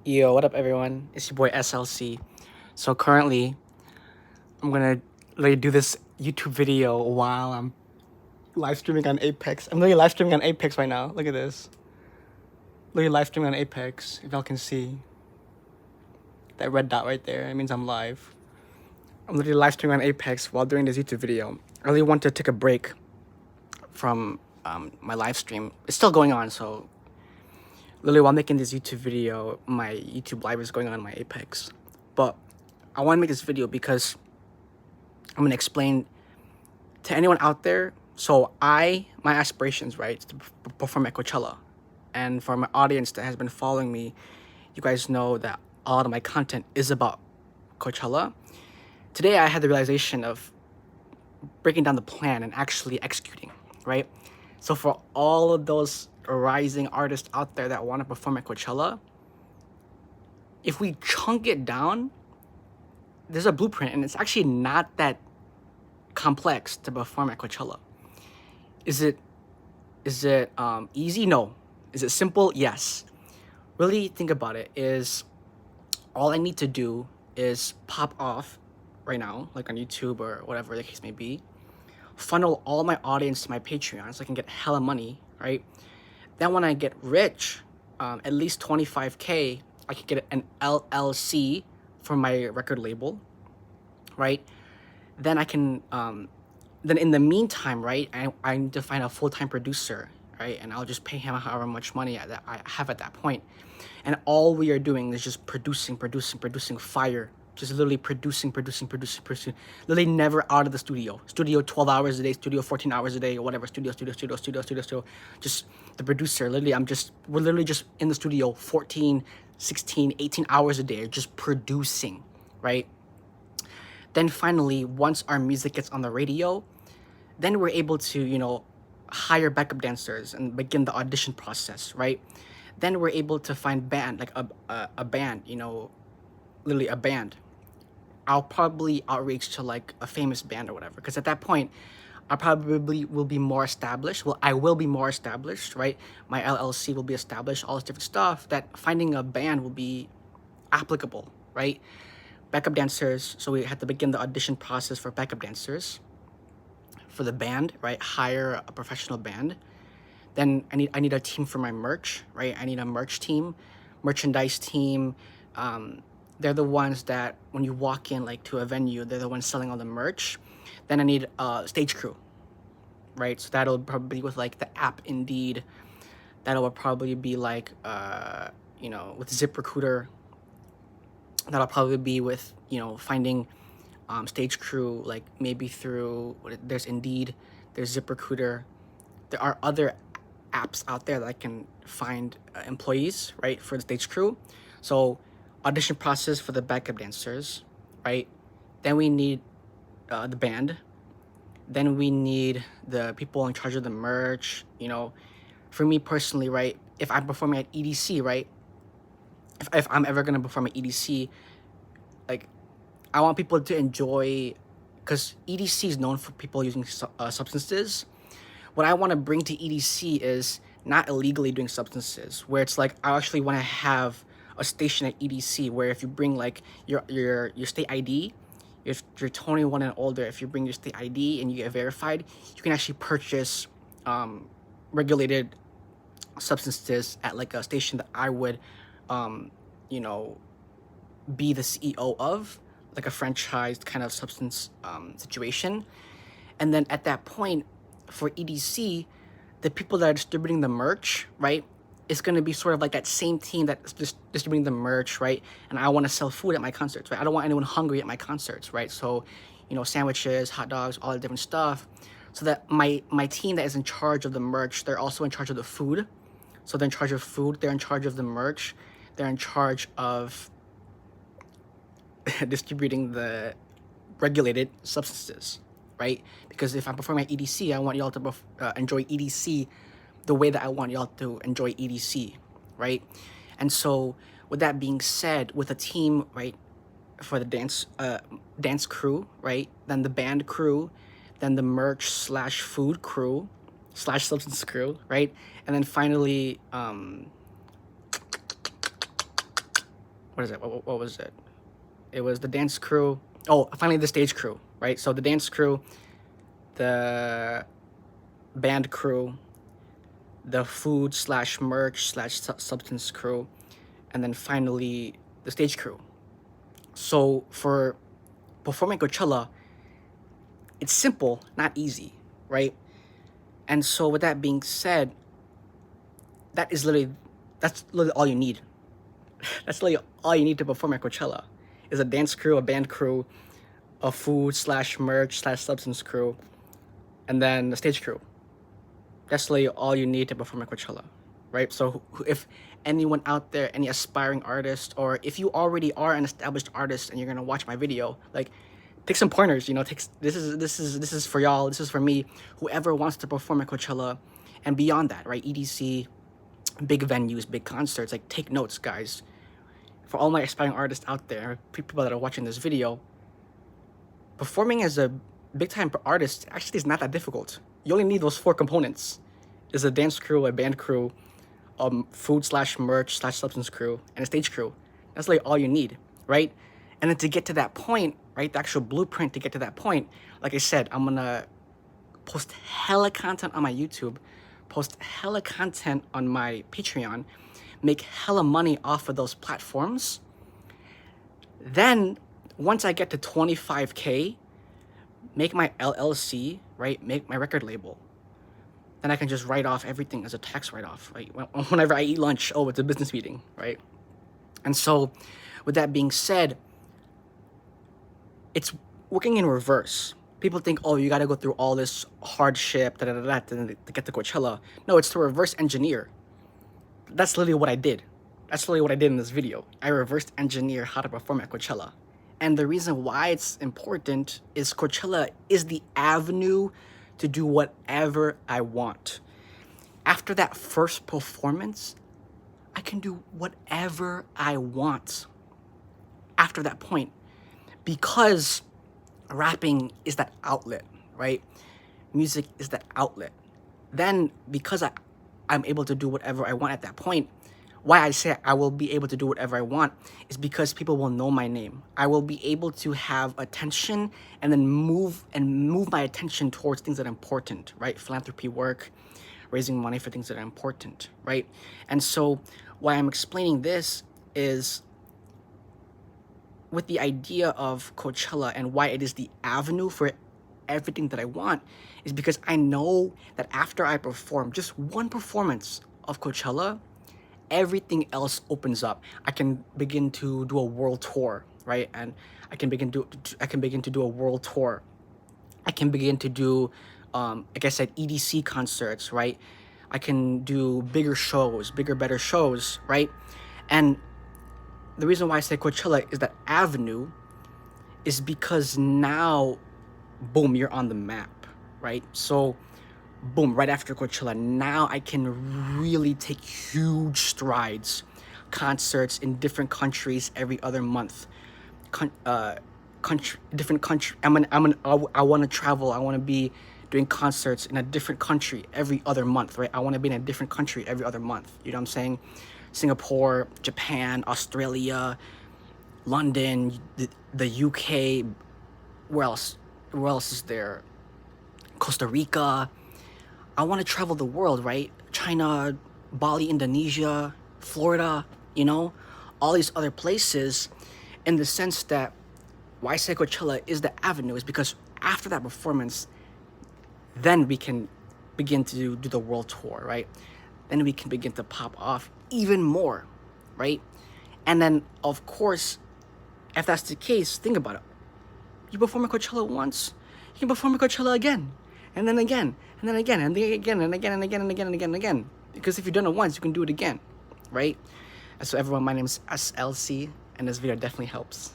Yo, what up, everyone? It's your boy SLC. So currently, I'm gonna do this YouTube video while I'm live streaming on Apex. I'm literally live streaming on Apex right now. Look at this. Literally live streaming on Apex. If y'all can see that red dot right there, it means I'm live. I'm literally live streaming on Apex while doing this YouTube video. I really want to take a break from my live stream. It's still going on, so literally while making this YouTube video, my YouTube live is going on my Apex. But I want to make this video because I'm going to explain to anyone out there. So my aspirations, right, is to perform at Coachella. And for my audience that has been following me, you guys know that a lot of my content is about Coachella. Today I had the realization of breaking down the plan and actually executing, right? So for all of those rising artists out there that want to perform at Coachella, if we chunk it down, there's a blueprint, and it's actually not that complex to perform at Coachella. Is it easy? No. Is it simple? Yes. Really think about it. Is all I need to do is pop off right now, like on YouTube or whatever the case may be, funnel all my audience to my Patreon so I can get hella money, right? Then when I get rich, at least 25K, I can get an LLC for my record label, right? Then I can, then in the meantime, right, I need to find a full-time producer, right? And I'll just pay him however much money I have at that point. And all we are doing is just producing fire. Just literally producing. Literally never out of the studio. Studio 12 hours a day, studio 14 hours a day, or whatever. Studio. Just the producer. Literally, we're literally just in the studio 14, 16, 18 hours a day, just producing, right? Then finally, once our music gets on the radio, then we're able to, hire backup dancers and begin the audition process, right? Then we're able to find band, like a band, literally a band. I'll probably outreach to like a famous band or whatever, because at that point, I probably will be more established. Well, I will be more established, right? My LLC will be established, all this different stuff, that finding a band will be applicable, right? Backup dancers, so we had to begin the audition process for backup dancers for the band, right? Hire a professional band. Then I need a team for my merch, right? I need a merch team, merchandise team. They're the ones that when you walk in like to a venue, they're the ones selling all the merch. Then I need a stage crew, right? So that'll probably be with like the app Indeed. That'll probably be like with ZipRecruiter. That'll probably be with finding stage crew, like maybe through there's Indeed, there's ZipRecruiter. There are other apps out there that I can find employees, right, for the stage crew. So audition process for the backup dancers, right? Then we need the band. Then we need the people in charge of the merch. For me personally, right, if I'm performing at EDC, right, if I'm ever gonna perform at EDC, like I want people to enjoy, because EDC is known for people using substances. What I want to bring to EDC is not illegally doing substances, where it's like I actually want to have a station at EDC where if you bring like your state ID, if you're 21 and older, if you bring your state ID and you get verified, you can actually purchase regulated substances at like a station that I would, be the CEO of, like a franchised kind of substance situation. And then at that point, for EDC, the people that are distributing the merch, right, it's going to be sort of like that same team that's just distributing the merch, right? And I want to sell food at my concerts, right? I don't want anyone hungry at my concerts, right? So, sandwiches, hot dogs, all the different stuff. So that my team that is in charge of the merch, they're also in charge of the food. So they're in charge of food, they're in charge of the merch, they're in charge of distributing the regulated substances, right? Because if I'm performing at EDC, I want y'all to enjoy EDC the way that I want y'all to enjoy EDC, right? And so with that being said, with a team, right, for the dance crew, right, then the band crew, then the merch / food crew / substance crew, right? And then finally what is it? What was it? It was the dance crew. Oh, finally the stage crew, right? So the dance crew, the band crew, the food slash merch slash substance crew, and then finally the stage crew. So for performing Coachella, it's simple, not easy, right? And so with that being said, that's literally all you need. That's literally all you need to perform at Coachella is a dance crew, a band crew, a food slash merch slash substance crew, and then the stage crew. That's literally all you need to perform at Coachella, right? So if anyone out there, any aspiring artist, or if you already are an established artist and you're gonna watch my video, like, take some pointers. You know, this is for y'all. This is for me. Whoever wants to perform at Coachella, and beyond that, right? EDC, big venues, big concerts. Like, take notes, guys. For all my aspiring artists out there, people that are watching this video, performing as a big-time artist actually is not that difficult. You only need those 4 components: is a dance crew, a band crew, food slash merch slash substance crew, and a stage crew. That's like all you need, right? And then to get to that point, right, the actual blueprint to get to that point, like I said, I'm gonna post hella content on my YouTube, post hella content on my Patreon, make hella money off of those platforms. Then once I get to 25K, make my LLC, right? Make my record label. Then I can just write off everything as a tax write-off, right? Whenever I eat lunch, oh, it's a business meeting, right? And so with that being said, it's working in reverse. People think, oh, you got to go through all this hardship to get to Coachella. No, it's to reverse engineer. That's literally what I did. That's literally what I did in this video. I reversed engineer how to perform at Coachella. And the reason why it's important is Coachella is the avenue to do whatever I want. After that first performance, I can do whatever I want after that point, because rapping is that outlet, right? Music is that outlet. Then because I'm able to do whatever I want at that point, why I say I will be able to do whatever I want is because people will know my name. I will be able to have attention and then move my attention towards things that are important, right? Philanthropy work, raising money for things that are important, right? And so why I'm explaining this is with the idea of Coachella and why it is the avenue for everything that I want is because I know that after I perform just one performance of Coachella, everything else opens up. I can begin to do a world tour, right? And I can begin to do a world tour. I can begin to do, like I said, EDC concerts, right? I can do bigger shows, bigger, better shows, right? And the reason why I say Coachella is that avenue is because now, boom, you're on the map, right? So, boom, right after Coachella, now I can really take huge strides. Concerts in different countries every other month. Different country. I want to travel. I want to be doing concerts in a different country every other month, right? I want to be in a different country every other month. You know what I'm saying? Singapore, Japan, Australia, London, the UK. Where else? Where else is there? Costa Rica. I want to travel the world, right? China, Bali, Indonesia, Florida, you know, all these other places, in the sense that why I say Coachella is the avenue is because after that performance, then we can begin to do the world tour, right? Then we can begin to pop off even more, right? And then, of course, if that's the case, think about it. You perform at Coachella once, you can perform at Coachella again, and then again, and then again, and then again, and again, and again, and again, and again, and again. Because if you've done it once, you can do it again, right? And so everyone, my name is SLC, and this video definitely helps.